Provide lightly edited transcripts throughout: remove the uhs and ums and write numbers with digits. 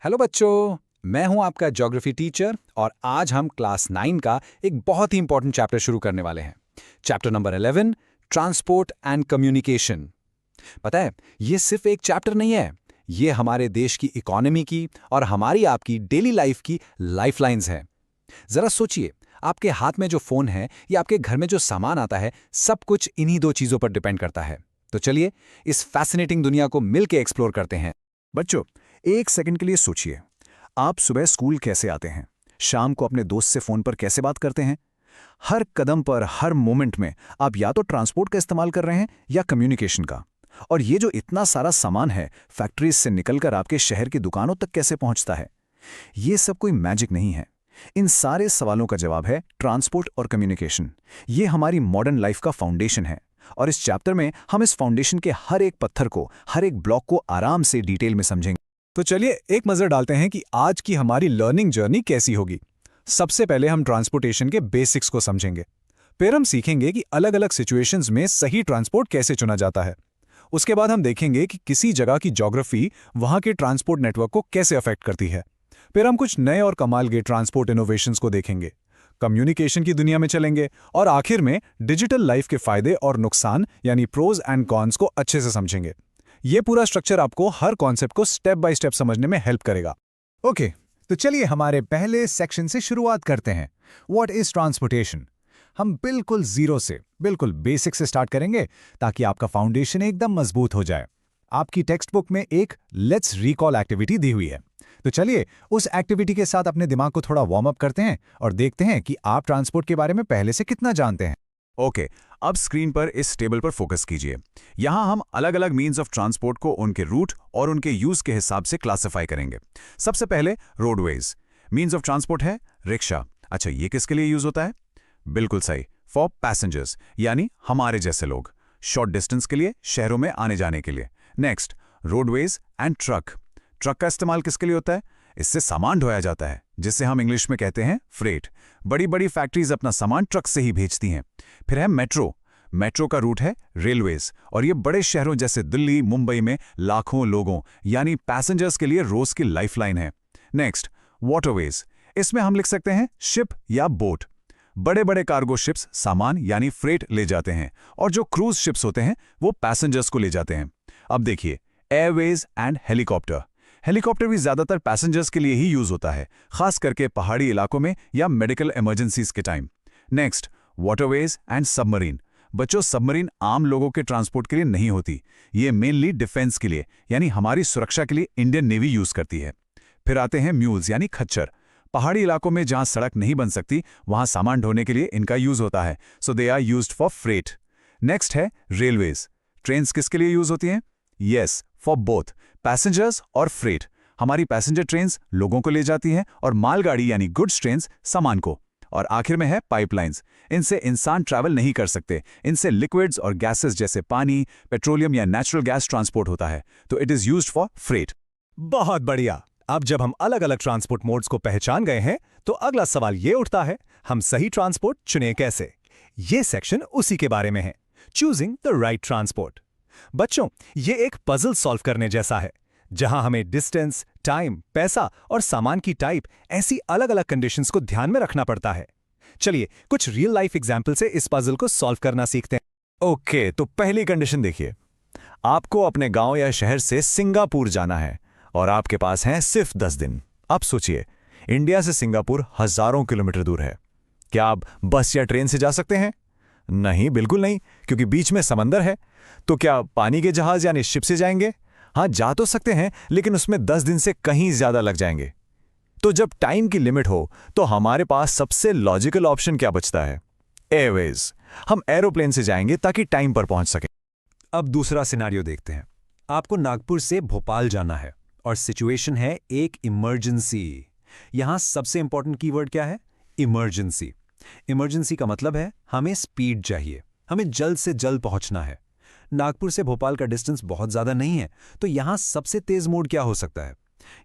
Hello बच्चों, मैं हूं आपका ज्योग्राफी टीचर और आज हम क्लास 9 का एक बहुत ही इंपॉर्टेंट चैप्टर शुरू करने वाले हैं। Chapter number 11, transport and communication. पता है, ये सिर्फ एक चैप्टर नहीं है, ये हमारे देश की इकोनॉमी की और हमारी आपकी डेली लाइफ की लाइफलाइंस हैं। जरा सोचिए, आपके हाथ में जो फोन है या आपके घर में जो सामान आता है, सब कुछ इन्हीं दो चीजों पर डिपेंड करता है। तो चलिए इस फैसिनेटिंग दुनिया को मिलकर एक्सप्लोर करते हैं। बच्चों, एक सेकंड के लिए सोचिए। आप सुबह स्कूल कैसे आते हैं? शाम को अपने दोस्त से फोन पर कैसे बात करते हैं? हर कदम पर, हर मोमेंट में आप या तो ट्रांसपोर्ट का इस्तेमाल कर रहे हैं या कम्युनिकेशन का। और ये जो इतना सारा सामान है, फैक्ट्रीज से निकलकर आपके शहर की दुकानों तक कैसे पहुंचता है? ये सब कोई मैजिक नहीं है। इन सारे सवालों का जवाब है ट्रांसपोर्ट और कम्युनिकेशन। ये हमारी मॉडर्न लाइफ का फाउंडेशन है। और इस चैप्टर में हम इस फाउंडेशन के हर एक पत्थर को, हर एक ब्लॉक को आराम से डिटेल में समझेंगे। तो चलिए एक नजर डालते हैं कि आज की हमारी लर्निंग जर्नी कैसी होगी। सबसे पहले हम ट्रांसपोर्टेशन के बेसिक्स को समझेंगे। फिर हम सीखेंगे कि अलग अलग सिचुएशंस में सही ट्रांसपोर्ट कैसे चुना जाता है। उसके बाद हम देखेंगे कि किसी जगह की ज्योग्राफी वहां के ट्रांसपोर्ट नेटवर्क को कैसे अफेक्ट करती है। फिर हम कुछ नए और कमाल के ट्रांसपोर्ट इनोवेशंस को देखेंगे, कम्युनिकेशन की दुनिया में चलेंगे और आखिर में डिजिटल लाइफ के फायदे और नुकसान यानी प्रोज एंड कॉन्स को अच्छे से समझेंगे। ये पूरा स्ट्रक्चर आपको हर कॉन्सेप्ट को स्टेप बाय स्टेप समझने में हेल्प करेगा। ओके, तो चलिए हमारे पहले सेक्शन से शुरुआत करते हैं। What is transportation? हम बिल्कुल जीरो से, बिल्कुल बेसिक से स्टार्ट करेंगे ताकि आपका फाउंडेशन एकदम मजबूत हो जाए। आपकी टेक्स्ट बुक में एक लेट्स रिकॉल एक्टिविटी दी हुई है। तो चलिए उस एक्टिविटी के साथ अपने दिमाग को थोड़ा वार्म अप करते हैं और देखते हैं कि आप ट्रांसपोर्ट के बारे में पहले से कितना जानते हैं। ओके, अब स्क्रीन पर इस टेबल पर फोकस कीजिए। यहां हम अलग अलग मीन्स ऑफ ट्रांसपोर्ट को उनके रूट और उनके यूज के हिसाब से क्लासिफाई करेंगे। सबसे पहले रोडवेज। मीन्स ऑफ ट्रांसपोर्ट है रिक्शा। अच्छा, ये किसके लिए यूज होता है? बिल्कुल सही, फॉर पैसेंजर्स, यानी हमारे जैसे लोग। शॉर्ट डिस्टेंस के लिए, शहरों में आने जाने के लिए। Next, roadways and truck. Truck का इस्तेमाल किसके लिए होता है? इससे सामान ढोया जाता है, जिसे हम इंग्लिश में कहते हैं फ्रेट। बड़ी बड़ी फैक्ट्रीज अपना सामान ट्रक से ही भेजती हैं। फिर है मेट्रो। मेट्रो का रूट है रेलवेज और ये बड़े शहरों जैसे दिल्ली, मुंबई में लाखों लोगों यानी पैसेंजर्स के लिए रोज की लाइफलाइन है। Next, waterways. इसमें हम लिख सकते हैं शिप या बोट। बड़े बड़े कार्गो शिप्स सामान यानी फ्रेट ले जाते हैं और जो क्रूज शिप्स होते हैं वो पैसेंजर्स को ले जाते हैं। अब देखिए, एयरवेज एंड हेलीकॉप्टर। हेलीकॉप्टर भी ज्यादातर पैसेंजर्स के लिए ही यूज होता है, खास करके पहाड़ी इलाकों में या मेडिकल इमरजेंसीज के time. Next, waterways and submarine. बच्चों, सबमरीन आम लोगों के ट्रांसपोर्ट के लिए नहीं होती, ये मेनली डिफेंस के लिए यानी हमारी सुरक्षा के लिए इंडियन नेवी यूज करती है। फिर आते हैं म्यूल्स यानी खच्चर। पहाड़ी इलाकों में जहां सड़क नहीं बन सकती वहां सामान ढोने के लिए इनका यूज होता है, so they are used for freight. Next है रेलवेज। ट्रेन्स किसके लिए यूज होती हैं? यस, फॉर बोथ पैसेंजर्स और फ्रेट। हमारी पैसेंजर ट्रेन्स लोगों को ले जाती हैं और मालगाड़ी यानी गुड्स ट्रेन्स सामान को। और आखिर में है पाइपलाइंस। इनसे इंसान ट्रैवल नहीं कर सकते, इनसे लिक्विड्स और गैसेस जैसे पानी, पेट्रोलियम या नेचुरल गैस ट्रांसपोर्ट होता है, तो it is used for freight. बहुत बढ़िया। अब जब हम अलग अलग ट्रांसपोर्ट मोड्स को पहचान गए हैं, तो अगला सवाल ये उठता है, हम सही ट्रांसपोर्ट चुने कैसे? ये सेक्शन उसी के बारे में है, चूजिंग द राइट ट्रांसपोर्ट। बच्चों, ये एक पजल सॉल्व करने जैसा है, जहां हमें डिस्टेंस, टाइम, पैसा और सामान की टाइप ऐसी अलग अलग कंडीशंस को ध्यान में रखना पड़ता है। चलिए कुछ रियल लाइफ एग्जांपल से इस पजल को सॉल्व करना सीखते हैं। ओके, तो पहली कंडीशन देखिए। आपको अपने गांव या शहर से सिंगापुर जाना है और आपके पास हैं सिर्फ 10 दिन। अब सोचिए, इंडिया से सिंगापुर हजारों किलोमीटर दूर है। क्या आप बस या ट्रेन से जा सकते हैं? नहीं, बिल्कुल नहीं, क्योंकि बीच में समंदर है। तो क्या पानी के जहाज यानी शिप से जाएंगे? हाँ, जा तो सकते हैं, लेकिन उसमें 10 दिन से कहीं ज्यादा लग जाएंगे। तो जब टाइम की लिमिट हो तो हमारे पास सबसे लॉजिकल ऑप्शन क्या बचता है? एयरवेज। हम एरोप्लेन से जाएंगे ताकि टाइम पर पहुंच सकें। अब दूसरा सिनारियो देखते हैं। आपको नागपुर से भोपाल जाना है और सिचुएशन है एक इमरजेंसी। यहां सबसे इंपॉर्टेंट कीवर्ड क्या है? इमरजेंसी। इमरजेंसी का मतलब है हमें स्पीड चाहिए, हमें जल्द से जल्द पहुंचना है। नागपुर से भोपाल का डिस्टेंस बहुत ज्यादा नहीं है, तो यहां सबसे तेज मोड क्या हो सकता है?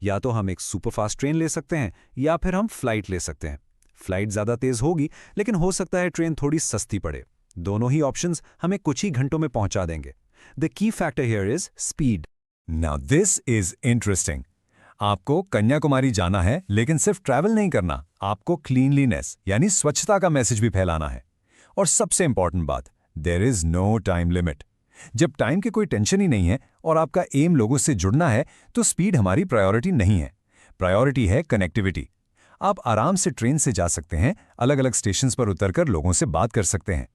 या तो हम एक सुपरफास्ट ट्रेन ले सकते हैं या फिर हम फ्लाइट ले सकते हैं। फ्लाइट ज्यादा तेज होगी, लेकिन हो सकता है ट्रेन थोड़ी सस्ती पड़े। दोनों ही ऑप्शंस हमें कुछ ही घंटों में पहुंचा देंगे। The key factor here is speed. Now this is interesting. आपको कन्याकुमारी जाना है, लेकिन सिर्फ ट्रैवल नहीं करना, आपको क्लीनलीनेस यानी स्वच्छता का मैसेज भी फैलाना है। और सबसे इंपॉर्टेंट बात, there is no time limit. जब टाइम की कोई टेंशन ही नहीं है और आपका एम लोगों से जुड़ना है, तो स्पीड हमारी प्रायोरिटी नहीं है। प्रायोरिटी है कनेक्टिविटी। आप आराम से ट्रेन से जा सकते हैं, अलग अलग स्टेशंस पर उतरकर लोगों से बात कर सकते हैं,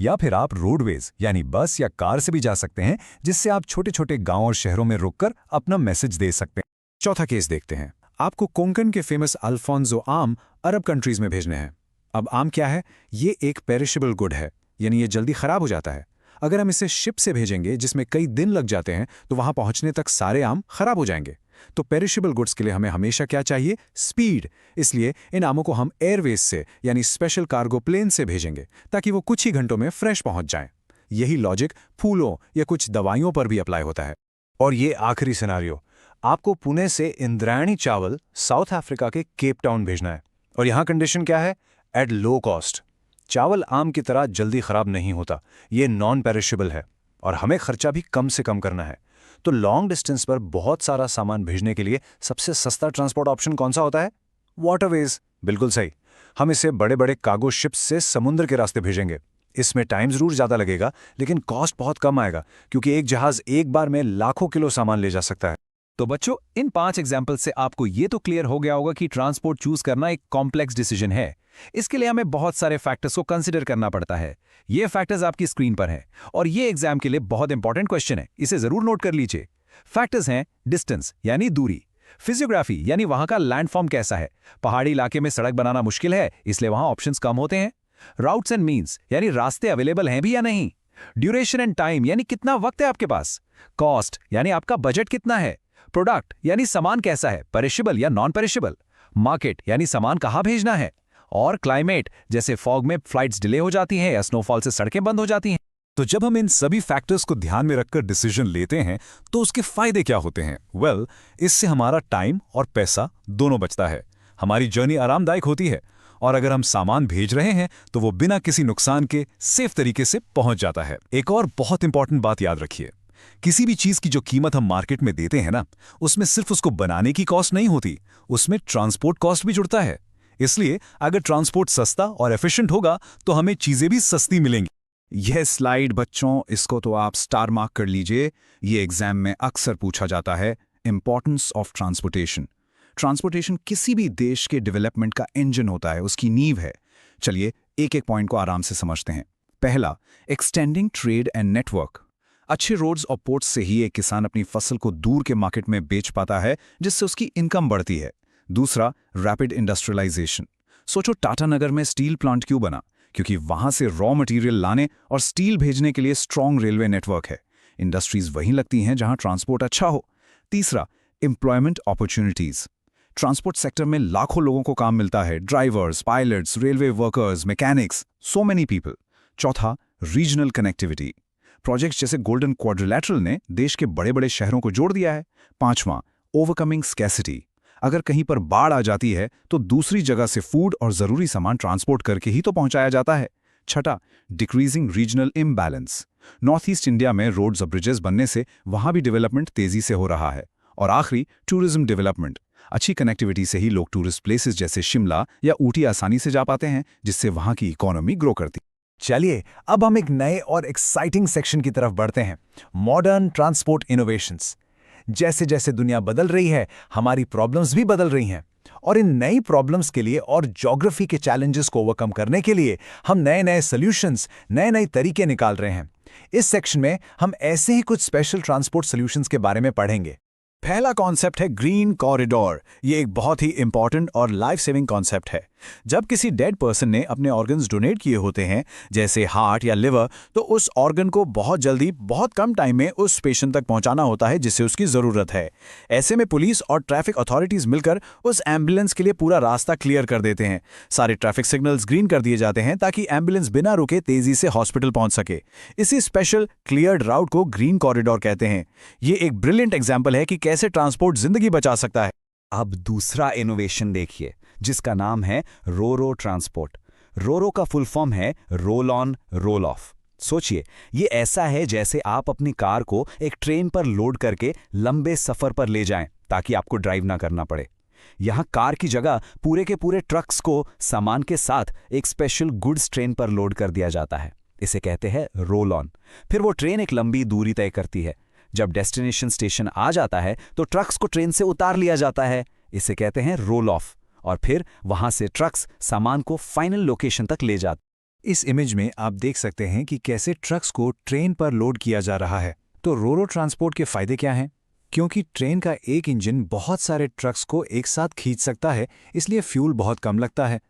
या फिर आप रोडवेज यानी बस या कार से भी जा सकते हैं, जिससे आप छोटे छोटे गांव और शहरों में रुककर अपना मैसेज दे सकते हैं। चौथा केस देखते हैं। आपको कोंकण के फेमस अल्फोंसो आम अरब कंट्रीज में भेजने हैं। अब आम क्या है? ये एक पेरिशेबल गुड है, यानी ये जल्दी खराब हो जाता है। अगर हम इसे शिप से भेजेंगे जिसमें कई दिन लग जाते हैं, तो वहां पहुंचने तक सारे आम खराब हो जाएंगे। तो पेरिशेबल गुड्स के लिए हमें हमेशा क्या चाहिए? स्पीड। इसलिए इन आमों को हम एयरवेज से यानी स्पेशल कार्गो प्लेन से भेजेंगे, ताकि वो कुछ ही घंटों में फ्रेश पहुंच जाएं। यही लॉजिक फूलों या कुछ दवाइयों पर भी अप्लाई होता है। और ये आखिरी सिनारियो, आपको पुणे से इंद्रायणी चावल साउथ अफ्रीका के केप टाउन भेजना है। और यहां कंडीशन क्या है? At low cost. चावल आम की तरह जल्दी खराब नहीं होता, ये नॉन पेरिशेबल है, और हमें खर्चा भी कम से कम करना है। तो लॉन्ग डिस्टेंस पर बहुत सारा सामान भेजने के लिए सबसे सस्ता ट्रांसपोर्ट ऑप्शन कौन सा होता है? वाटरवेज। बिल्कुल सही। हम इसे बड़े बड़े कार्गो शिप्स से समुद्र के रास्ते भेजेंगे। इसमें टाइम जरूर ज्यादा लगेगा, लेकिन कॉस्ट बहुत कम आएगा, क्योंकि एक जहाज एक बार में लाखों किलो सामान ले जा सकता है। तो बच्चों, इन 5 एग्जाम्पल से आपको ये तो क्लियर हो गया होगा कि ट्रांसपोर्ट चूज करना एक कॉम्प्लेक्स डिसीजन है। इसके लिए हमें बहुत सारे फैक्टर्स को कंसिडर करना पड़ता है। ये फैक्टर्स आपकी स्क्रीन पर हैं, और ये एग्जाम के लिए बहुत इंपॉर्टेंट क्वेश्चन है, इसे जरूर नोट कर लीजिए। फैक्टर्स हैं डिस्टेंस यानी दूरी, फिजियोग्राफी यानी वहां का लैंडफॉर्म कैसा है, पहाड़ी इलाके में सड़क बनाना मुश्किल है इसलिए वहां ऑप्शंस कम होते हैं। राउट्स एंड मीन्स यानी रास्ते अवेलेबल हैं भी या नहीं। ड्यूरेशन एंड टाइम यानी कितना वक्त है आपके पास। कॉस्ट यानी आपका बजट कितना है। प्रोडक्ट यानी सामान कैसा है, पेरिशेबल या नॉन पेरिशेबल। मार्केट यानी सामान कहां भेजना है। और क्लाइमेट, जैसे फॉग में फ्लाइट्स डिले हो जाती हैं या स्नोफॉल से सड़कें बंद हो जाती हैं। तो जब हम इन सभी फैक्टर्स को ध्यान में रखकर डिसीजन लेते हैं, तो उसके फायदे क्या होते हैं? वेल, इससे हमारा टाइम और पैसा दोनों बचता है, हमारी जर्नी आरामदायक होती है, और अगर हम सामान भेज रहे हैं तो वो बिना किसी नुकसान के सेफ तरीके से पहुंच जाता है। एक और बहुत इंपॉर्टेंट बात याद रखिए, किसी भी चीज की जो कीमत हम मार्केट में देते हैं ना, उसमें सिर्फ उसको बनाने की कॉस्ट नहीं होती, उसमें ट्रांसपोर्ट कॉस्ट भी जुड़ता है। इसलिए अगर ट्रांसपोर्ट सस्ता और एफिशिएंट होगा तो हमें चीजें भी सस्ती मिलेंगी। यह स्लाइड बच्चों, इसको तो आप स्टार मार्क कर लीजिए। ये एग्जाम में अक्सर पूछा जाता है। Importance of transportation. ट्रांसपोर्टेशन किसी भी देश के डेवलपमेंट का इंजन होता है, उसकी नींव है। चलिए एक एक पॉइंट को आराम से समझते हैं। पहला, एक्सटेंडिंग ट्रेड एंड नेटवर्क। अच्छे रोड्स और पोर्ट्स से ही एक किसान अपनी फसल को दूर के मार्केट में बेच पाता है, जिससे उसकी इनकम बढ़ती है। दूसरा, रैपिड इंडस्ट्रियलाइजेशन। सोचो टाटा नगर में स्टील प्लांट क्यों बना? क्योंकि वहां से रॉ मटेरियल लाने और स्टील भेजने के लिए स्ट्रॉन्ग रेलवे नेटवर्क है। इंडस्ट्रीज वहीं लगती हैं जहां ट्रांसपोर्ट अच्छा हो। तीसरा, एम्प्लॉयमेंट अपॉर्चुनिटीज। ट्रांसपोर्ट सेक्टर में लाखों लोगों को काम मिलता है, drivers, pilots, railway workers, mechanics, so many people. चौथा, रीजनल कनेक्टिविटी। प्रोजेक्ट्स जैसे गोल्डन क्वाड्रिलैटरल ने देश के बड़े बड़े शहरों को जोड़ दिया है। पांचवां, ओवरकमिंग स्कैसिटी। अगर कहीं पर बाढ़ आ जाती है तो दूसरी जगह से फूड और जरूरी सामान ट्रांसपोर्ट करके ही तो पहुंचाया जाता है। छठा, decreasing regional imbalance. North east India में रोड्स और ब्रिजेस बनने से वहां भी डेवलपमेंट तेजी से हो रहा है। और आखिरी, टूरिज्म डेवलपमेंट। अच्छी कनेक्टिविटी से ही लोग टूरिस्ट प्लेसेस जैसे शिमला या ऊटी आसानी से जा पाते हैं, जिससे वहां की इकोनॉमी ग्रो करती है। चलिए अब हम एक नए और एक्साइटिंग सेक्शन की तरफ बढ़ते हैं, मॉडर्न ट्रांसपोर्ट इनोवेशंस। जैसे जैसे दुनिया बदल रही है, हमारी प्रॉब्लम्स भी बदल रही हैं, और इन नई प्रॉब्लम्स के लिए और ज्योग्राफी के चैलेंजेस को ओवरकम करने के लिए हम नए नए सॉल्यूशंस, नए नए तरीके निकाल रहे हैं। इस सेक्शन में हम ऐसे ही कुछ स्पेशल ट्रांसपोर्ट सॉल्यूशंस के बारे में पढ़ेंगे। पहला कॉन्सेप्ट है ग्रीन कॉरिडोर। ये एक बहुत ही इंपॉर्टेंट और लाइफ सेविंग कॉन्सेप्ट है। जब किसी डेड पर्सन ने अपने ऑर्गन्स डोनेट किए होते हैं, जैसे हार्ट या लिवर, तो उस ऑर्गन को बहुत जल्दी, बहुत कम टाइम में उस पेशेंट तक पहुंचाना होता है जिसे उसकी ज़रूरत है। ऐसे में पुलिस और ट्रैफिक अथॉरिटीज़ मिलकर उस एम्बुलेंस के लिए पूरा रास्ता क्लियर कर देते हैं। सारे ट्रैफिक सिग्नल्स ग्रीन कर दिए जाते हैं ताकि एम्बुलेंस बिना रुके तेजी से हॉस्पिटल पहुंच सके। इसी स्पेशल क्लियर्ड राउट को ग्रीन कॉरिडोर कहते हैं। ये एक ब्रिलियंट एग्जाम्पल है कि कैसे ट्रांसपोर्ट जिंदगी बचा सकता है। अब दूसरा इनोवेशन देखिए, जिसका नाम है रोरो ट्रांसपोर्ट। रोरो का फुल फॉर्म है रोल ऑन रोल ऑफ। सोचिए, ये ऐसा है जैसे आप अपनी कार को एक ट्रेन पर लोड करके लंबे सफर पर ले जाएं ताकि आपको ड्राइव ना करना पड़े। यहाँ कार की जगह पूरे के पूरे ट्रक्स को सामान के साथ एक स्पेशल गुड्स ट्रेन पर लोड कर दिया जाता है। इसे कहते हैं रोल ऑन। फिर वो ट्रेन एक लंबी दूरी तय करती है। जब डेस्टिनेशन स्टेशन आ जाता है तो ट्रक्स को ट्रेन से उतार लिया जाता है। इसे कहते हैं रोल ऑफ। और फिर वहां से ट्रक्स सामान को फाइनल लोकेशन तक ले जाते। इस इमेज में आप देख सकते हैं कि कैसे ट्रक्स को ट्रेन पर लोड किया जा रहा है। तो रोरो ट्रांसपोर्ट के फायदे क्या हैं? क्योंकि ट्रेन का एक इंजन बहुत सारे ट्रक्स को एक साथ खींच सकता है, इसलिए फ्यूल बहुत कम लगता है।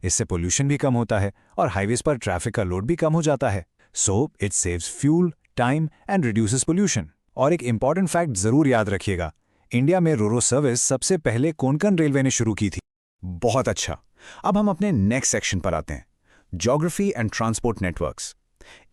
इससे पोल्यूशन भी कम होता है और हाईवेज पर ट्रैफिक का लोड भी कम हो जाता है। So it saves fuel, time and reduces pollution. और एक इंपॉर्टेंट फैक्ट जरूर याद रखिएगा, इंडिया में रोरो सर्विस सबसे पहले कोंकण रेलवे ने शुरू की थी। बहुत अच्छा। अब हम अपने नेक्स्ट सेक्शन पर आते हैं, ज्योग्राफी एंड ट्रांसपोर्ट नेटवर्क्स।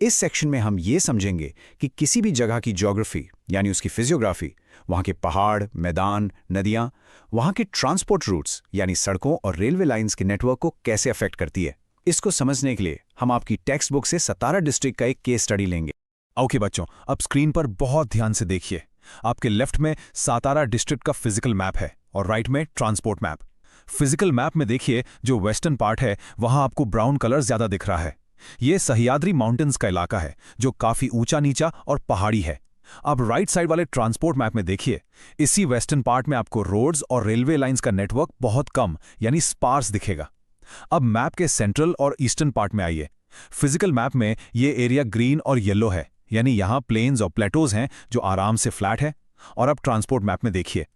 इस सेक्शन में हम ये समझेंगे कि किसी भी जगह की ज्योग्राफी यानी उसकी फिजियोग्राफी, वहाँ के पहाड़, मैदान, नदियाँ, वहाँ के ट्रांसपोर्ट रूट्स यानी सड़कों और रेलवे लाइंस के नेटवर्क को कैसे अफेक्ट करती है। इसको समझने के लिए हम आपकी टेक्स्ट बुक से सतारा डिस्ट्रिक्ट का एक केस स्टडी लेंगे। ओके बच्चों, अब स्क्रीन पर बहुत ध्यान से देखिए। आपके लेफ्ट में सातारा डिस्ट्रिक्ट का फिजिकल मैप है और राइट में ट्रांसपोर्ट मैप। फिजिकल मैप में देखिए, जो वेस्टर्न पार्ट है वहां आपको ब्राउन कलर ज्यादा दिख रहा है। ये सह्याद्री माउंटेन्स का इलाका है जो काफी ऊंचा नीचा और पहाड़ी है। अब राइट साइड वाले ट्रांसपोर्ट मैप में देखिए, इसी वेस्टर्न पार्ट में आपको रोड्स और रेलवे लाइंस का नेटवर्क बहुत कम यानी स्पार्स दिखेगा। अब मैप के सेंट्रल और ईस्टर्न पार्ट में आइए। फिजिकल मैप में ये एरिया ग्रीन और येलो है, यानी यहाँ प्लेन्स और प्लेटोज हैं जो आराम से फ्लैट है। और अब ट्रांसपोर्ट मैप में देखिए,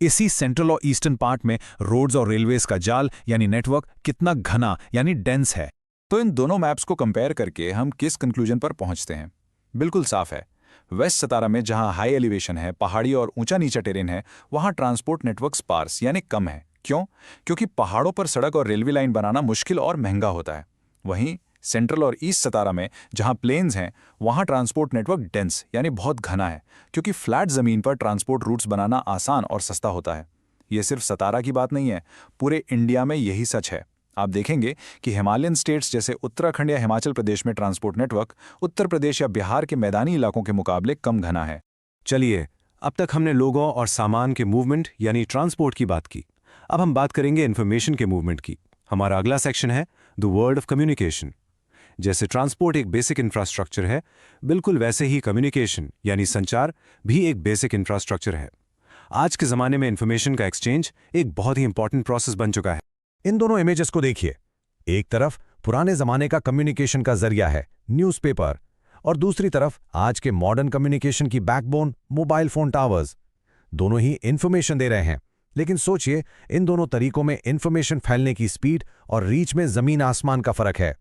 इसी सेंट्रल और ईस्टर्न पार्ट में रोड्स और रेलवेज का जाल यानी नेटवर्क कितना घना यानी डेंस है। तो इन दोनों मैप्स को कंपेयर करके हम किस कंक्लूजन पर पहुंचते हैं? बिल्कुल साफ है। वेस्ट सतारा में जहां हाई एलिवेशन है, पहाड़ी और ऊंचा नीचा टेरेन है, वहां ट्रांसपोर्ट नेटवर्क स्पार्स यानी कम है। क्यों? क्योंकि पहाड़ों पर सड़क और रेलवे लाइन बनाना मुश्किल और महंगा होता है। वहीं सेंट्रल और ईस्ट सतारा में जहां प्लेन्स हैं, वहां ट्रांसपोर्ट नेटवर्क डेंस यानी बहुत घना है, क्योंकि फ्लैट जमीन पर ट्रांसपोर्ट रूट्स बनाना आसान और सस्ता होता है। ये सिर्फ सतारा की बात नहीं है, पूरे इंडिया में यही सच है। आप देखेंगे कि हिमालयन स्टेट्स जैसे उत्तराखंड या हिमाचल प्रदेश में ट्रांसपोर्ट नेटवर्क उत्तर प्रदेश या बिहार के मैदानी इलाकों के मुकाबले कम घना है। चलिए, अब तक हमने लोगों और सामान के मूवमेंट यानी ट्रांसपोर्ट की बात की। अब हम बात करेंगे इन्फॉर्मेशन के मूवमेंट की। हमारा अगला सेक्शन है द वर्ल्ड ऑफ कम्युनिकेशन। जैसे ट्रांसपोर्ट एक बेसिक इंफ्रास्ट्रक्चर है, बिल्कुल वैसे ही कम्युनिकेशन यानी संचार भी एक बेसिक इंफ्रास्ट्रक्चर है। आज के ज़माने में इन्फॉर्मेशन का एक्सचेंज एक बहुत ही इंपॉर्टेंट प्रोसेस बन चुका है। इन दोनों इमेजेस को देखिए। एक तरफ पुराने जमाने का कम्युनिकेशन का जरिया है न्यूज़पेपर, और दूसरी तरफ आज के मॉडर्न कम्युनिकेशन की बैकबोन मोबाइल फोन टावर्स। दोनों ही इंफॉर्मेशन दे रहे हैं, लेकिन सोचिए, इन दोनों तरीकों में इंफॉर्मेशन फैलने की स्पीड और रीच में जमीन आसमान का फर्क है।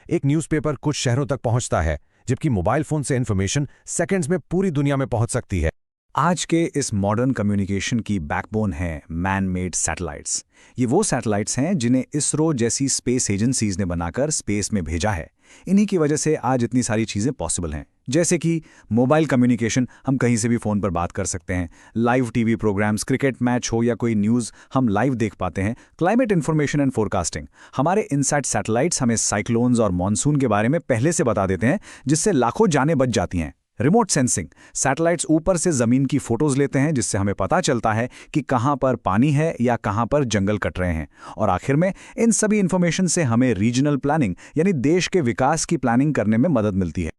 एक न्यूज़पेपर कुछ शहरों तक पहुंचता है, जबकि मोबाइल फोन से इंफॉर्मेशन सेकंड्स में पूरी दुनिया में पहुंच सकती है। आज के इस मॉडर्न कम्युनिकेशन की बैकबोन है मैन मेड सैटेलाइट्स। ये वो सैटेलाइट्स हैं जिन्हें इसरो जैसी स्पेस एजेंसीज ने बनाकर स्पेस में भेजा है। इन्हीं की वजह से आज इतनी सारी चीज़ें पॉसिबल हैं, जैसे कि मोबाइल कम्युनिकेशन, हम कहीं से भी फ़ोन पर बात कर सकते हैं। Live TV programmes, cricket match हो या कोई न्यूज़ हम लाइव देख पाते हैं। क्लाइमेट इन्फॉर्मेशन एंड फोरकास्टिंग, हमारे इनसैट सैटेलाइट्स हमें साइक्लोन्स और मॉनसून के बारे में पहले से बता देते हैं, जिससे लाखों जानें बच जाती हैं। रिमोट सेंसिंग, सैटेलाइट्स ऊपर से ज़मीन की फ़ोटोज़ लेते हैं, जिससे हमें पता चलता है कि कहाँ पर पानी है या कहाँ पर जंगल कट रहे हैं। और आखिर में इन सभी इन्फॉर्मेशन से हमें रीजनल प्लानिंग यानी देश के विकास की प्लानिंग करने में मदद मिलती है।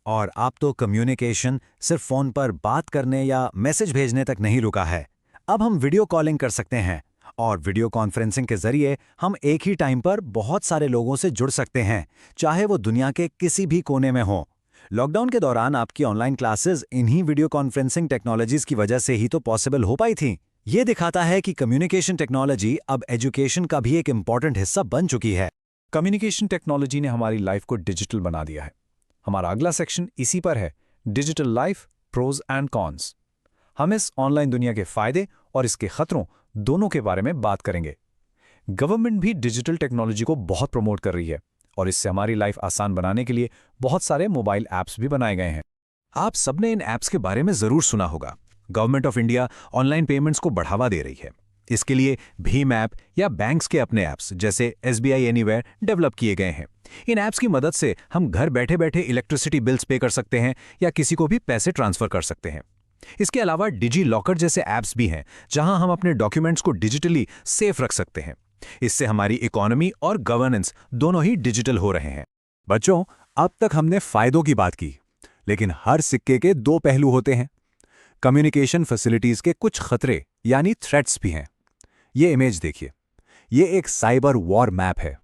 और अब तो कम्युनिकेशन सिर्फ फोन पर बात करने या मैसेज भेजने तक नहीं रुका है। अब हम वीडियो कॉलिंग कर सकते हैं, और वीडियो कॉन्फ्रेंसिंग के जरिए हम एक ही टाइम पर बहुत सारे लोगों से जुड़ सकते हैं, चाहे वो दुनिया के किसी भी कोने में हो। लॉकडाउन के दौरान आपकी ऑनलाइन क्लासेस इन्हीं वीडियो कॉन्फ्रेंसिंग टेक्नोलॉजीज की वजह से ही तो पॉसिबल हो पाई थी। ये दिखाता है कि कम्युनिकेशन टेक्नोलॉजी अब एजुकेशन का भी एक इंपॉर्टेंट हिस्सा बन चुकी है। कम्युनिकेशन टेक्नोलॉजी ने हमारी लाइफ को डिजिटल बना दिया है। हमारा अगला सेक्शन इसी पर है, digital life, pros and cons. हम इस ऑनलाइन दुनिया के फायदे और इसके खतरों दोनों के बारे में बात करेंगे। गवर्नमेंट भी डिजिटल टेक्नोलॉजी को बहुत प्रमोट कर रही है, और इससे हमारी लाइफ आसान बनाने के लिए बहुत सारे मोबाइल ऐप्स भी बनाए गए हैं। आप सबने इन ऐप्स के बारे में जरूर सुना होगा। Government of India online payments को बढ़ावा दे रही है। इसके लिए भीम ऐप या बैंक्स के अपने ऐप्स जैसे SBI एनीवेयर डेवलप किए गए हैं। इन ऐप्स की मदद से हम घर बैठे बैठे इलेक्ट्रिसिटी बिल्स पे कर सकते हैं या किसी को भी पैसे ट्रांसफर कर सकते हैं। इसके अलावा डिजी लॉकर जैसे ऐप्स भी हैं जहां हम अपने डॉक्यूमेंट्स को डिजिटली सेफ रख सकते हैं। इससे हमारी इकोनॉमी और गवर्नेंस दोनों ही डिजिटल हो रहे हैं। बच्चों, अब तक हमने फायदों की बात की, लेकिन हर सिक्के के दो पहलू होते हैं। कम्युनिकेशन फैसिलिटीज के कुछ खतरे यानी थ्रेट्स भी हैं। ये इमेज देखिए, ये एक साइबर वॉर मैप है।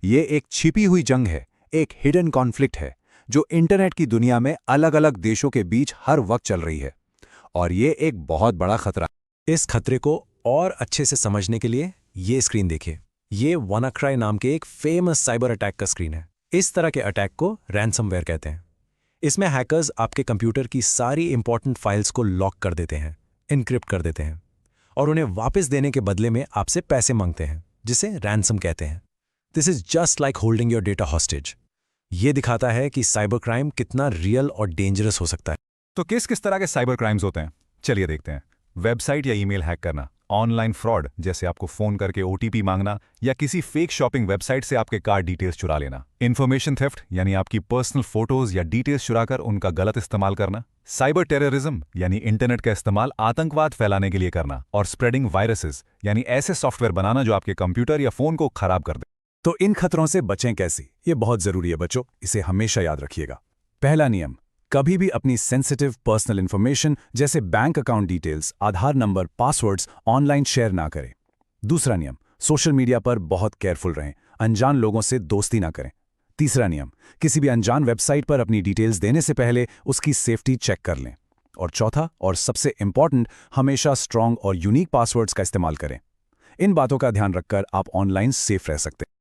ये एक छिपी हुई जंग है, एक हिडन कॉन्फ्लिक्ट है जो इंटरनेट की दुनिया में अलग अलग देशों के बीच हर वक्त चल रही है, और ये एक बहुत बड़ा खतरा। इस खतरे को और अच्छे से समझने के लिए ये स्क्रीन देखिए। ये WannaCry नाम के एक फेमस साइबर अटैक का स्क्रीन है। इस तरह के अटैक को रैंसमवेयर कहते हैं। इसमें हैकर्स आपके कंप्यूटर की सारी इंपॉर्टेंट फाइल्स को लॉक कर देते हैं, इनक्रिप्ट कर देते हैं और उन्हें वापस देने के बदले में आपसे पैसे मांगते हैं, जिसे रैंसम कहते हैं। This is just like holding your data hostage. ये दिखाता है कि साइबर क्राइम कितना रियल और डेंजरस हो सकता है। तो किस किस तरह के साइबर क्राइम्स होते हैं, चलिए देखते हैं। वेबसाइट या ईमेल हैक करना, ऑनलाइन फ्रॉड जैसे आपको फोन करके OTP मांगना या किसी फेक शॉपिंग वेबसाइट से आपके कार्ड डिटेल्स चुरा लेना। इन्फॉर्मेशन थेफ्ट यानी आपकी पर्सनल फोटोज या डिटेल्स चुराकर उनका गलत इस्तेमाल करना। साइबर टेररिज्म यानी इंटरनेट का इस्तेमाल आतंकवाद फैलाने के लिए करना। और स्प्रेडिंग वायरसेस यानी ऐसे सॉफ्टवेयर बनाना जो आपके कंप्यूटर या फोन को खराब कर दे। तो इन खतरों से बचें कैसे, ये बहुत जरूरी है बच्चों, इसे हमेशा याद रखिएगा। पहला नियम, कभी भी अपनी सेंसिटिव पर्सनल इंफॉर्मेशन जैसे बैंक अकाउंट डिटेल्स, आधार नंबर, पासवर्ड्स ऑनलाइन शेयर ना करें। दूसरा नियम, सोशल मीडिया पर बहुत केयरफुल रहें, अनजान लोगों से दोस्ती ना करें। तीसरा नियम, किसी भी अनजान वेबसाइट पर अपनी डिटेल्स देने से पहले उसकी सेफ्टी चेक कर लें। और चौथा और सबसे इंपॉर्टेंट, हमेशा स्ट्रांग और यूनिक पासवर्ड्स का इस्तेमाल करें। इन बातों का ध्यान रखकर आप ऑनलाइन सेफ रह सकते हैं।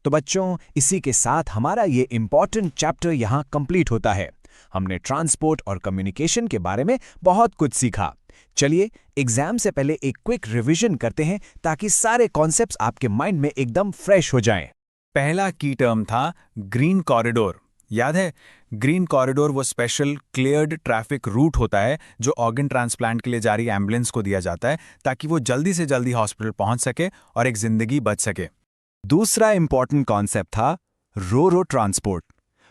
तो बच्चों, इसी के साथ हमारा ये इंपॉर्टेंट चैप्टर यहाँ कंप्लीट होता है। हमने ट्रांसपोर्ट और कम्युनिकेशन के बारे में बहुत कुछ सीखा। चलिए एग्जाम से पहले एक क्विक रिवीजन करते हैं ताकि सारे कॉन्सेप्ट्स आपके माइंड में एकदम फ्रेश हो जाएं। पहला की टर्म था ग्रीन कॉरिडोर। याद है, ग्रीन कॉरिडोर वो स्पेशल क्लियर्ड ट्रैफिक रूट होता है जो ऑर्गन ट्रांसप्लांट के लिए जा रही एम्बुलेंस को दिया जाता है ताकि वो जल्दी से जल्दी हॉस्पिटल पहुंच सके और एक जिंदगी बच सके। दूसरा इंपॉर्टेंट कॉन्सेप्ट था रोरो ट्रांसपोर्ट।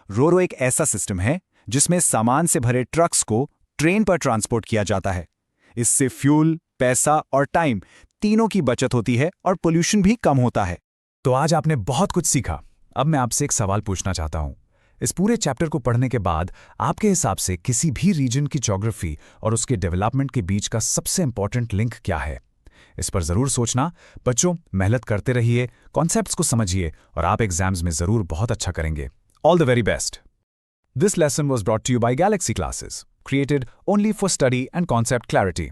रोरो एक ऐसा सिस्टम है जिसमें सामान से भरे ट्रक्स को ट्रेन पर ट्रांसपोर्ट किया जाता है। इससे फ्यूल, पैसा और टाइम तीनों की बचत होती है और पोल्यूशन भी कम होता है। तो आज आपने बहुत कुछ सीखा। अब मैं आपसे एक सवाल पूछना चाहता हूं। इस पूरे चैप्टर को पढ़ने के बाद आपके हिसाब से किसी भी रीजन की ज्योग्राफी और उसके डेवलपमेंट के बीच का सबसे इंपॉर्टेंट लिंक क्या है? इस पर जरूर सोचना। बच्चों, मेहनत करते रहिए, कॉन्सेप्ट्स को समझिए और आप एग्जाम्स में जरूर बहुत अच्छा करेंगे। All the very best. This lesson was brought to you by Galaxy Classes, created only for study and concept clarity.